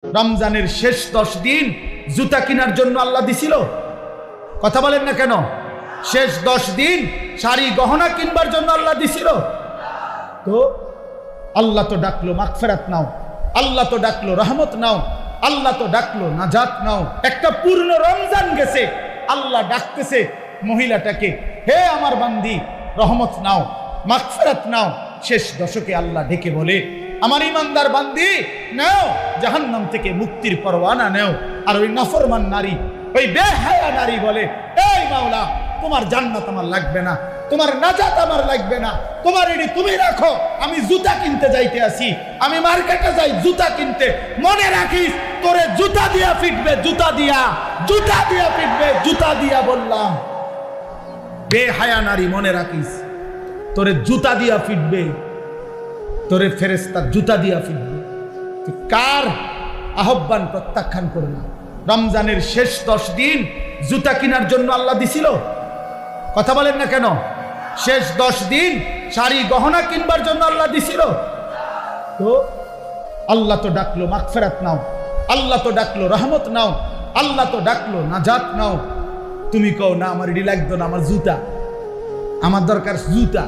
রমজানের শেষ 10 দিন জুতা কেনার জন্য আল্লাহ দিছিল? কথা বলেন না কেন? শেষ 10 দিন শাড়ি গহনা কিনবার জন্য আল্লাহ দিছিল? তো আল্লাহ তো ডাকলো মাগফিরাত নাও, আল্লাহ তো ডাকলো রহমত নাও, আল্লাহ তো ডাকলো নাজাত নাও। একটা পূর্ণ রমজান গেছে, আল্লাহ ডাকতেছে মহিলাটাকে, হে আমার বান্দি রহমত নাও, মাগফিরাত নাও। শেষ দশকে আল্লাহ ডেকে বলে, আমার ইমানদার বান্দি নাও, জাহান্নাম থেকে মুক্তির পরওয়ানা নাও। আর ওই নাফরমান নারী, ওই বেহায়া নারী বলে, এই মাওলা, তোমার জান্নাত আমার লাগবে না, তোমার নাজাত আমার লাগবে না, তোমার এটি তুমি রাখো, আমি জুতা কিনতে যাইতে আসি, আমি মার্কেটে যাই জুতা কিনতে। মনে রাখিস তোরে জুতা দিয়া ফিটবে, জুতা দিয়া, জুতা দিয়া ফিটবে, জুতা দিয়া বললাম। বেহায়া নারী মনে রাখিস, তোরে জুতা দিয়া ফিটবে, তোরে ফেরেশতা জুতা দিয়া ফিটবে। কার আহ্বান প্রত্যাখ্যান করলাম? রমজানের শেষ 10 দিন জুতা কেনার জন্য আল্লাহ দিছিল? কথা বলেন না কেন? শেষ 10 দিন শাড়ি গহনা কিনবার জন্য আল্লাহ দিছিল? তো আল্লাহ তো ডাকলো মাগফিরাত নাও, আল্লাহ তো ডাকলো রহমত নাও, আল্লাহ তো ডাকলো নাজাত নাও। তুমি কও না আমার এডি লাগতো না, আমার জুতা, আমার দরকার জুতা।